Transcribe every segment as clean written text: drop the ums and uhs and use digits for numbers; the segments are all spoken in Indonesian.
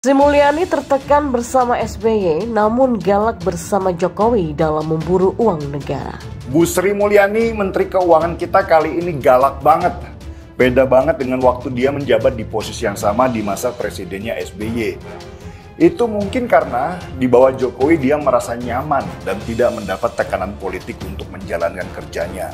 Sri Mulyani tertekan bersama SBY namun galak bersama Jokowi dalam memburu uang negara. Bu Sri Mulyani, Menteri Keuangan kita kali ini galak banget. Beda banget dengan waktu dia menjabat di posisi yang sama di masa presidennya SBY. Itu mungkin karena di bawah Jokowi dia merasa nyaman dan tidak mendapat tekanan politik untuk menjalankan kerjanya.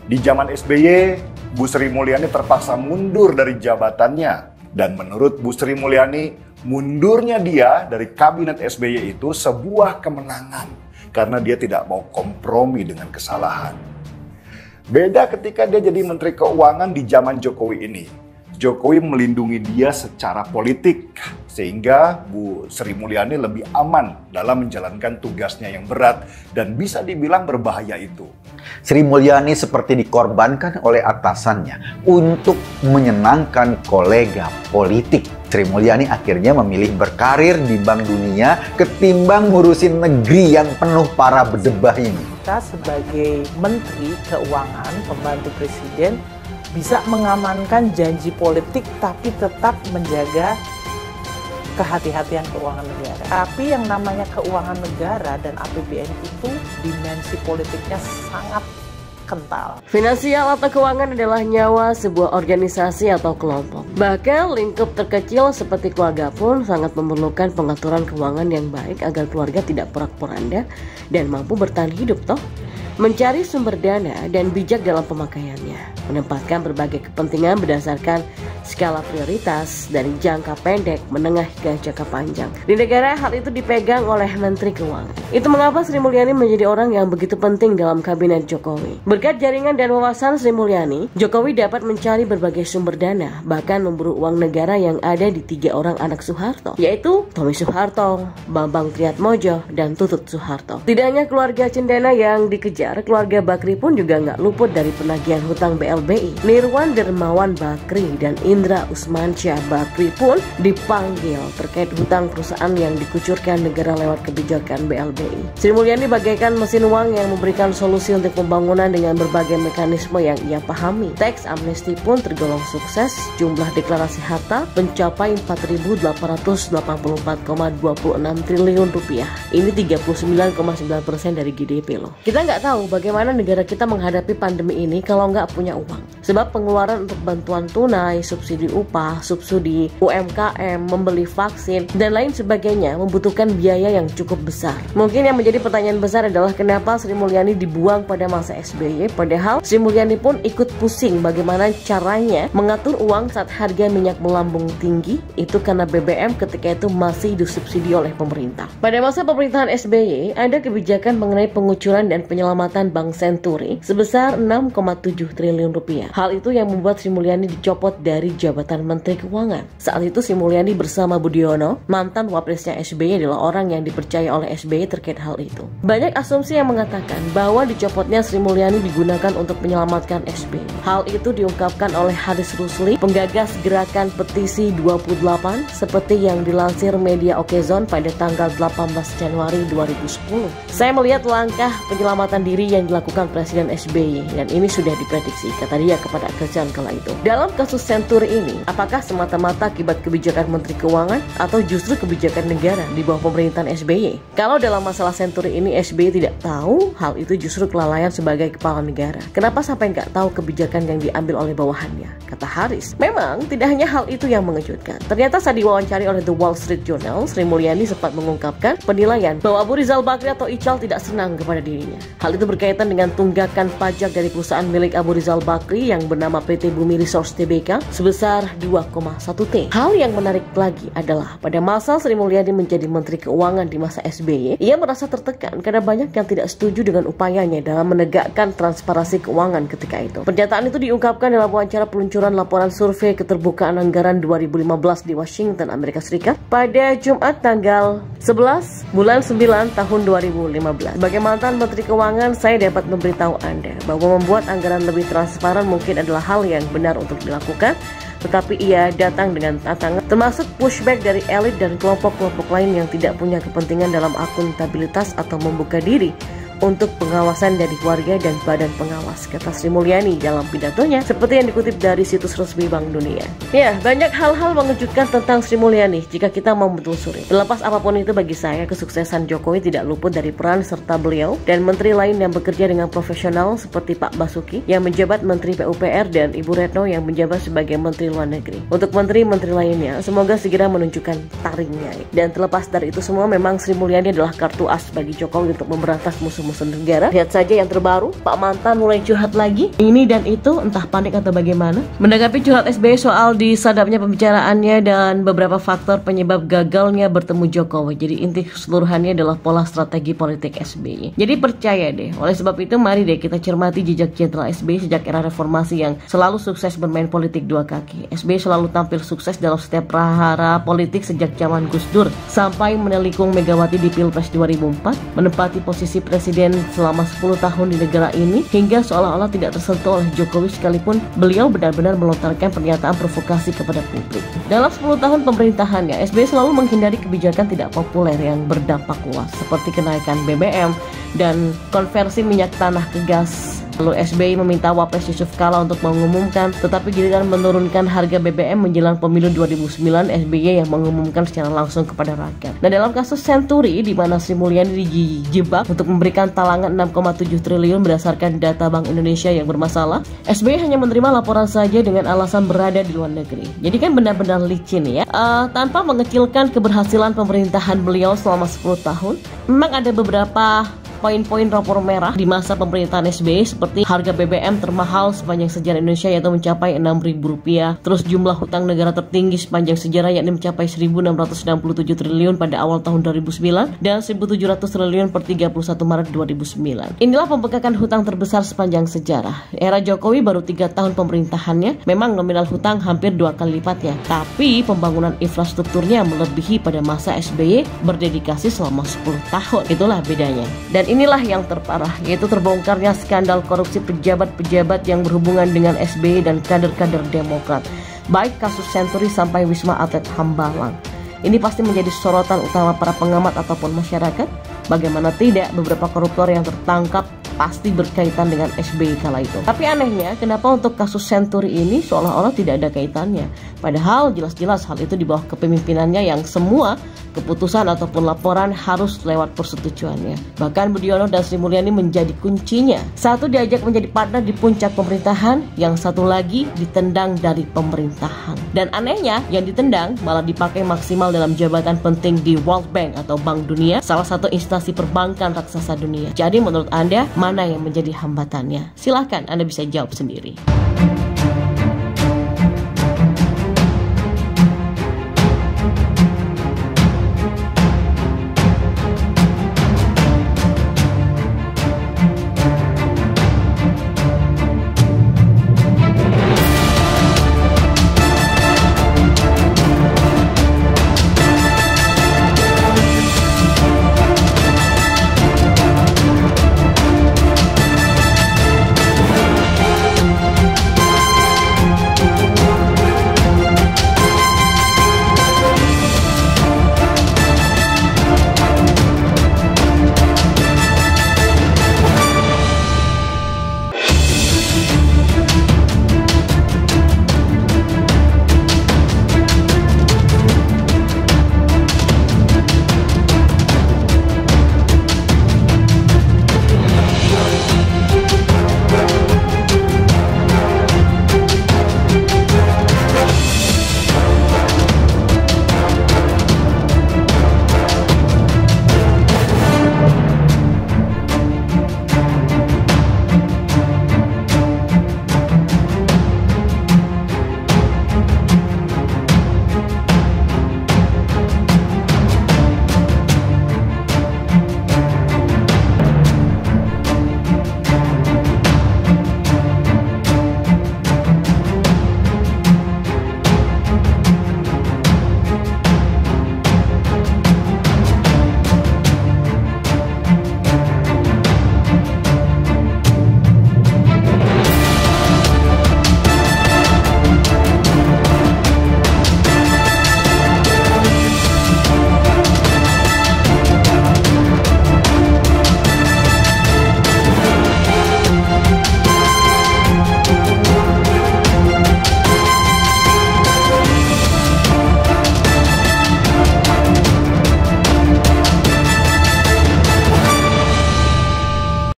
Di zaman SBY, Bu Sri Mulyani terpaksa mundur dari jabatannya. Dan menurut Bu Sri Mulyani, mundurnya dia dari kabinet SBY itu sebuah kemenangan karena dia tidak mau kompromi dengan kesalahan. Beda ketika dia jadi Menteri Keuangan di zaman Jokowi ini. Jokowi melindungi dia secara politik sehingga Bu Sri Mulyani lebih aman dalam menjalankan tugasnya yang berat dan bisa dibilang berbahaya itu. Sri Mulyani seperti dikorbankan oleh atasannya untuk menyenangkan kolega politik. Sri Mulyani akhirnya memilih berkarir di Bank Dunia ketimbang ngurusin negeri yang penuh para bedebah ini. Kita sebagai Menteri Keuangan, pembantu Presiden, bisa mengamankan janji politik tapi tetap menjaga kehati-hatian keuangan negara. Tapi yang namanya keuangan negara dan APBN itu dimensi politiknya sangat kental. Finansial atau keuangan adalah nyawa sebuah organisasi atau kelompok. Bahkan lingkup terkecil seperti keluarga pun sangat memerlukan pengaturan keuangan yang baik agar keluarga tidak porak-poranda dan mampu bertahan hidup toh. Mencari sumber dana dan bijak dalam pemakaiannya, menempatkan berbagai kepentingan berdasarkan skala prioritas dari jangka pendek, menengah hingga jangka panjang. Di negara hal itu dipegang oleh Menteri Keuangan. Itu mengapa Sri Mulyani menjadi orang yang begitu penting dalam kabinet Jokowi. Berkat jaringan dan wawasan Sri Mulyani, Jokowi dapat mencari berbagai sumber dana, bahkan memburu uang negara yang ada di 3 orang anak Soeharto, yaitu Tommy Soeharto, Bambang Triatmojo, dan Tutut Soeharto. Tidak hanya keluarga cendana yang dikejar, keluarga Bakri pun juga nggak luput dari penagihan hutang BLBI. Nirwan Dermawan Bakri dan Indra Usmansyah Bakri pun dipanggil terkait hutang perusahaan yang dikucurkan negara lewat kebijakan BLBI. Sri Mulyani bagaikan mesin uang yang memberikan solusi untuk pembangunan dengan berbagai mekanisme yang ia pahami. Teks amnesti pun tergolong sukses, jumlah deklarasi harta mencapai 4.884,26 triliun rupiah. Ini 39,9% dari GDP loh. Kita nggak tahu bagaimana negara kita menghadapi pandemi ini kalau nggak punya uang. Sebab pengeluaran untuk bantuan tunai, subsidi upah, subsidi UMKM, membeli vaksin, dan lain sebagainya membutuhkan biaya yang cukup besar. Mungkin yang menjadi pertanyaan besar adalah kenapa Sri Mulyani dibuang pada masa SBY, padahal Sri Mulyani pun ikut pusing bagaimana caranya mengatur uang saat harga minyak melambung tinggi, itu karena BBM ketika itu masih disubsidi oleh pemerintah. Pada masa pemerintahan SBY, ada kebijakan mengenai pengucuran dan penyelamatan Bank Senturi sebesar 6,7 triliun rupiah. Hal itu yang membuat Sri Mulyani dicopot dari jabatan Menteri Keuangan. Saat itu Sri Mulyani bersama Budiono, mantan wapresnya SBY, adalah orang yang dipercaya oleh SBY terkait hal itu. Banyak asumsi yang mengatakan bahwa dicopotnya Sri Mulyani digunakan untuk menyelamatkan SBY. Hal itu diungkapkan oleh Haris Rusli, penggagas gerakan petisi 28, seperti yang dilansir media Okezon pada tanggal 18 Januari 2010. Saya melihat langkah penyelamatan diri yang dilakukan Presiden SBY dan ini sudah diprediksi, kata dia kepada Okezon kala itu. Dalam kasus Senturi ini, apakah semata-mata akibat kebijakan Menteri Keuangan atau justru kebijakan negara di bawah pemerintahan SBY? Kalau dalam masalah Senturi ini SBY tidak tahu, hal itu justru kelalaian sebagai kepala negara. Kenapa sampai nggak tahu kebijakan yang diambil oleh bawahannya? Kata Haris. Memang tidak hanya hal itu yang mengejutkan. Ternyata saat diwawancari oleh The Wall Street Journal, Sri Mulyani sempat mengungkapkan penilaian bahwa Abu Rizal Bakri atau Ical tidak senang kepada dirinya. Hal itu berkaitan dengan tunggakan pajak dari perusahaan milik Abu Rizal Bakri yang bernama PT Bumi Resource Tbk sebesar 2,1 T. Hal yang menarik lagi adalah pada masa Sri Mulyani menjadi Menteri Keuangan di masa SBY, ia merasa tertekan karena banyak yang tidak setuju dengan upayanya dalam menegakkan transparansi keuangan ketika itu. Pernyataan itu diungkapkan dalam wawancara peluncuran laporan survei keterbukaan anggaran 2015 di Washington, Amerika Serikat pada Jumat tanggal 11 bulan 9 tahun 2015. Sebagai mantan Menteri Keuangan, saya dapat memberitahu Anda bahwa membuat anggaran lebih transparan mungkin adalah hal yang benar untuk dilakukan, tetapi ia datang dengan tantangan, termasuk pushback dari elit dan kelompok-kelompok lain yang tidak punya kepentingan dalam akuntabilitas atau membuka diri untuk pengawasan dari warga dan badan pengawas, kata Sri Mulyani dalam pidatonya seperti yang dikutip dari situs resmi Bank Dunia. Ya, banyak hal-hal mengejutkan tentang Sri Mulyani jika kita mau menelusuri. Terlepas apapun itu, bagi saya kesuksesan Jokowi tidak luput dari peran serta beliau dan menteri lain yang bekerja dengan profesional seperti Pak Basuki yang menjabat Menteri PUPR dan Ibu Retno yang menjabat sebagai Menteri Luar Negeri. Untuk menteri-menteri lainnya, semoga segera menunjukkan taringnya. Dan terlepas dari itu semua, memang Sri Mulyani adalah kartu as bagi Jokowi untuk memberantas musuh-musuh negara. Lihat saja yang terbaru, Pak mantan mulai curhat lagi, ini dan itu, entah panik atau bagaimana. Menanggapi curhat SBY soal disadapnya pembicaraannya dan beberapa faktor penyebab gagalnya bertemu Jokowi. Jadi inti keseluruhannya adalah pola strategi politik SBY. Jadi percaya deh, oleh sebab itu mari deh kita cermati jejak Jenderal SBY sejak era reformasi yang selalu sukses bermain politik dua kaki. SBY selalu tampil sukses dalam setiap prahara politik sejak zaman Gus Dur sampai menelikung Megawati di Pilpres 2004, menempati posisi presiden selama 10 tahun di negara ini hingga seolah-olah tidak tersentuh oleh Jokowi sekalipun beliau benar-benar melontarkan pernyataan provokasi kepada publik. Dalam 10 tahun pemerintahannya, SBY selalu menghindari kebijakan tidak populer yang berdampak luas seperti kenaikan BBM dan konversi minyak tanah ke gas. Lalu SBY meminta Wapres Yusuf Kala untuk mengumumkan, tetapi giliran menurunkan harga BBM menjelang pemilu 2009, SBY yang mengumumkan secara langsung kepada rakyat. Nah, dalam kasus Senturi di mana Sri Mulyani dijebak untuk memberikan talangan 6,7 triliun berdasarkan data Bank Indonesia yang bermasalah, SBY hanya menerima laporan saja dengan alasan berada di luar negeri. Jadi kan benar-benar licin ya. Tanpa mengecilkan keberhasilan pemerintahan beliau selama 10 tahun, memang ada beberapa poin-poin rapor merah di masa pemerintahan SBY seperti harga BBM termahal sepanjang sejarah Indonesia yaitu mencapai Rp6.000, terus jumlah hutang negara tertinggi sepanjang sejarah yakni mencapai 1.667 triliun pada awal tahun 2009 dan 1.700 triliun per 31 Maret 2009. Inilah pembengkakan hutang terbesar sepanjang sejarah. Era Jokowi baru 3 tahun pemerintahannya, memang nominal hutang hampir 2 kali lipatnya, tapi pembangunan infrastrukturnya melebihi pada masa SBY berdedikasi selama 10 tahun. Itulah bedanya. Dan inilah yang terparah, yaitu terbongkarnya skandal korupsi pejabat-pejabat yang berhubungan dengan SBY dan kader-kader Demokrat, baik kasus Senturi sampai Wisma Atlet Hambalang. Ini pasti menjadi sorotan utama para pengamat ataupun masyarakat. Bagaimana tidak, beberapa koruptor yang tertangkap pasti berkaitan dengan SBY kala itu. Tapi anehnya, kenapa untuk kasus Senturi ini seolah-olah tidak ada kaitannya? Padahal jelas-jelas hal itu di bawah kepemimpinannya yang semua keputusan ataupun laporan harus lewat persetujuannya. Bahkan Budiono dan Sri Mulyani menjadi kuncinya. Satu diajak menjadi partner di puncak pemerintahan, yang satu lagi ditendang dari pemerintahan. Dan anehnya, yang ditendang malah dipakai maksimal dalam jabatan penting di World Bank atau Bank Dunia, salah satu instansi perbankan raksasa dunia. Jadi menurut Anda, mana yang menjadi hambatannya? Silahkan Anda bisa jawab sendiri.